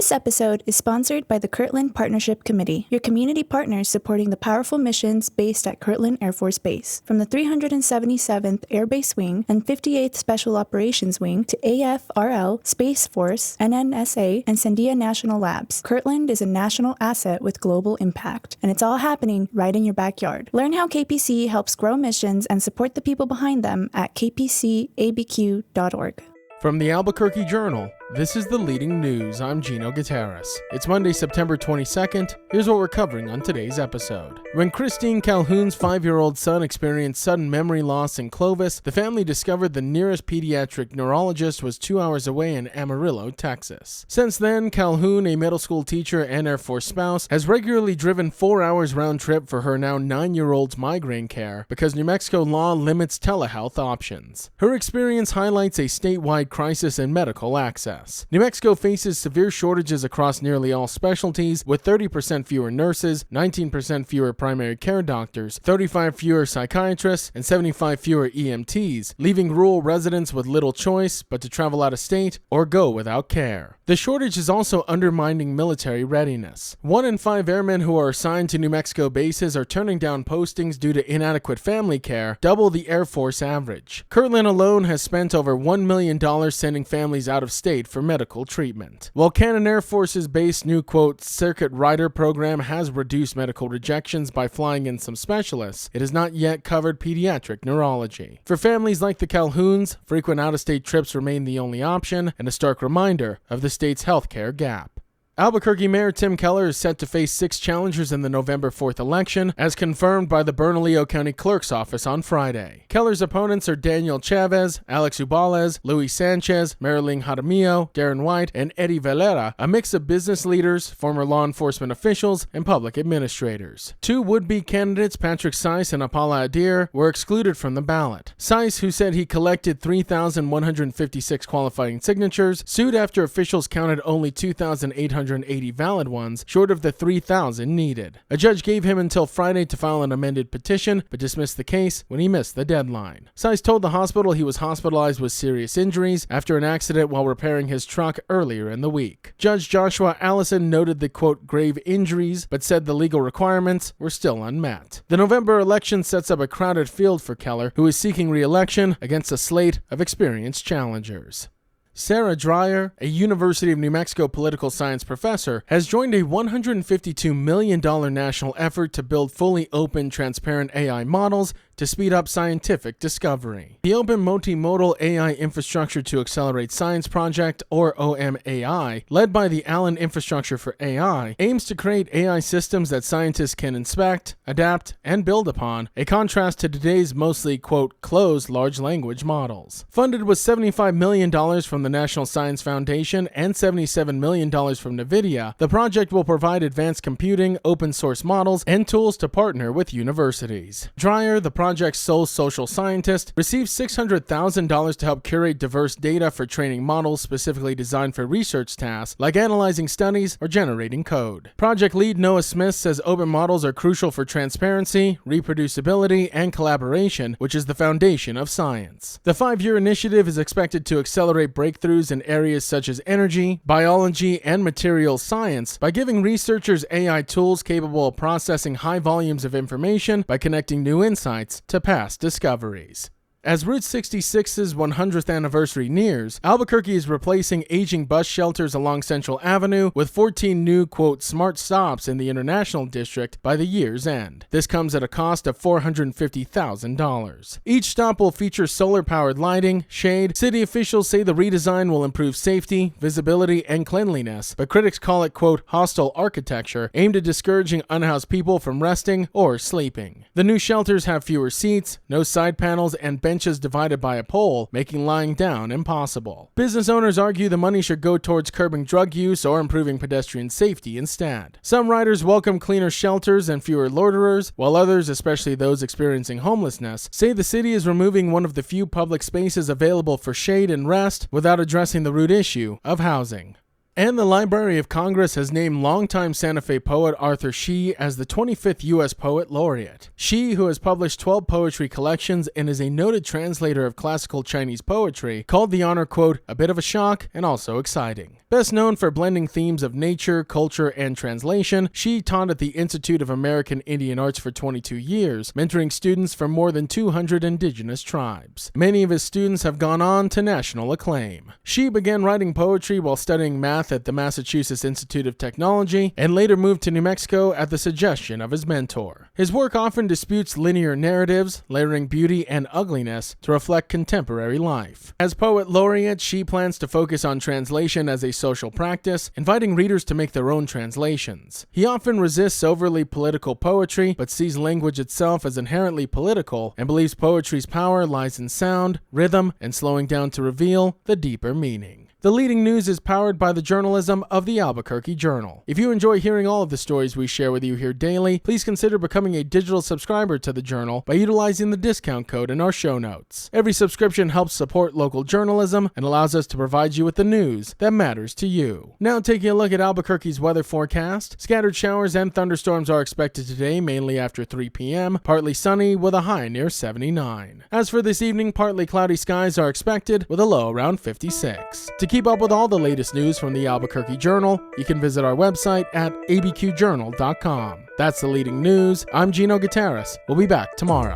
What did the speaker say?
This episode is sponsored by the Kirtland Partnership Committee, your community partners supporting the powerful missions based at Kirtland Air Force Base. From the 377th Air Base Wing and 58th Special Operations Wing to AFRL, Space Force, NNSA, and Sandia National Labs, Kirtland is a national asset with global impact, and it's all happening right in your backyard. Learn how KPC helps grow missions and support the people behind them at kpcabq.org. From the Albuquerque Journal, this is the leading news. I'm Gino Gutierrez. It's Monday, September 22nd. Here's what we're covering on today's episode. When Christine Calhoun's 5-year-old son experienced sudden memory loss in Clovis, the family discovered the nearest pediatric neurologist was 2 hours away in Amarillo, Texas. Since then, Calhoun, a middle school teacher and Air Force spouse, has regularly driven 4 hours round trip for her now 9-year-old's migraine care because New Mexico law limits telehealth options. Her experience highlights a statewide crisis in medical access. New Mexico faces severe shortages across nearly all specialties, with 30% fewer nurses, 19% fewer primary care doctors, 35 fewer psychiatrists, and 75 fewer EMTs, leaving rural residents with little choice but to travel out of state or go without care. The shortage is also undermining military readiness. 1 in 5 airmen who are assigned to New Mexico bases are turning down postings due to inadequate family care, double the Air Force average. Kirtland alone has spent over $1 million sending families out of state for medical treatment. While Cannon Air Force's base new, quote, circuit rider program has reduced medical rejections by flying in some specialists, it has not yet covered pediatric neurology. For families like the Calhouns, frequent out-of-state trips remain the only option, and a stark reminder of the state's healthcare gap. Albuquerque Mayor Tim Keller is set to face 6 challengers in the November 4th election, as confirmed by the Bernalillo County Clerk's Office on Friday. Keller's opponents are Daniel Chavez, Alex Ubalez, Luis Sanchez, Marilyn Jaramillo, Darren White, and Eddie Valera, a mix of business leaders, former law enforcement officials, and public administrators. 2 would-be candidates, Patrick Seiss and Apala Adir, were excluded from the ballot. Seiss, who said he collected 3,156 qualifying signatures, sued after officials counted only 2,880 valid ones, short of the 3,000 needed. A judge gave him until Friday to file an amended petition, but dismissed the case when he missed the deadline. Seiss told the hospital he was hospitalized with serious injuries after an accident while repairing his truck earlier in the week. Judge Joshua Allison noted the, quote, grave injuries, but said the legal requirements were still unmet. The November election sets up a crowded field for Keller, who is seeking re-election against a slate of experienced challengers. Sarah Dreyer, a University of New Mexico political science professor, has joined a $152 million national effort to build fully open, transparent AI models to speed up scientific discovery. The Open Multimodal AI Infrastructure to Accelerate Science Project, or OMAI, led by the Allen Infrastructure for AI, aims to create AI systems that scientists can inspect, adapt, and build upon, a contrast to today's mostly, quote, closed large language models. Funded with $75 million from the National Science Foundation and $77 million from NVIDIA, the project will provide advanced computing, open source models, and tools to partner with universities. Dreyer, the project's sole social scientist, received $600,000 to help curate diverse data for training models specifically designed for research tasks like analyzing studies or generating code. Project lead Noah Smith says open models are crucial for transparency, reproducibility, and collaboration, which is the foundation of science. The 5-year initiative is expected to accelerate breakthroughs in areas such as energy, biology, and materials science by giving researchers AI tools capable of processing high volumes of information by connecting new insights to past discoveries. As Route 66's 100th anniversary nears, Albuquerque is replacing aging bus shelters along Central Avenue with 14 new, quote, smart stops in the International District by the year's end. This comes at a cost of $450,000. Each stop will feature solar-powered lighting, shade. City officials say the redesign will improve safety, visibility, and cleanliness, but critics call it, quote, hostile architecture aimed at discouraging unhoused people from resting or sleeping. The new shelters have fewer seats, no side panels, and benches divided by a pole, making lying down impossible. Business owners argue the money should go towards curbing drug use or improving pedestrian safety instead. Some riders welcome cleaner shelters and fewer loiterers, while others, especially those experiencing homelessness, say the city is removing one of the few public spaces available for shade and rest without addressing the root issue of housing. And the Library of Congress has named longtime Santa Fe poet Arthur Shee as the 25th U.S. Poet Laureate. Shee, who has published 12 poetry collections and is a noted translator of classical Chinese poetry, called the honor, quote, a bit of a shock and also exciting. Best known for blending themes of nature, culture, and translation, she taught at the Institute of American Indian Arts for 22 years, mentoring students from more than 200 indigenous tribes. Many of his students have gone on to national acclaim. She began writing poetry while studying math at the Massachusetts Institute of Technology and later moved to New Mexico at the suggestion of his mentor. His work often disputes linear narratives, layering beauty and ugliness to reflect contemporary life. As poet laureate, she plans to focus on translation as a social practice, inviting readers to make their own translations. He often resists overly political poetry, but sees language itself as inherently political and believes poetry's power lies in sound, rhythm, and slowing down to reveal the deeper meaning. The Leading News is powered by the journalism of the Albuquerque Journal. If you enjoy hearing all of the stories we share with you here daily, please consider becoming a digital subscriber to the Journal by utilizing the discount code in our show notes. Every subscription helps support local journalism and allows us to provide you with the news that matters to you. Now taking a look at Albuquerque's weather forecast. Scattered showers and thunderstorms are expected today, mainly after 3 p.m., partly sunny with a high near 79. As for this evening, partly cloudy skies are expected with a low around 56. To keep up with all the latest news from the Albuquerque Journal, you can visit our website at abqjournal.com. That's the Leading News. I'm Gino Gutierrez. We'll be back tomorrow.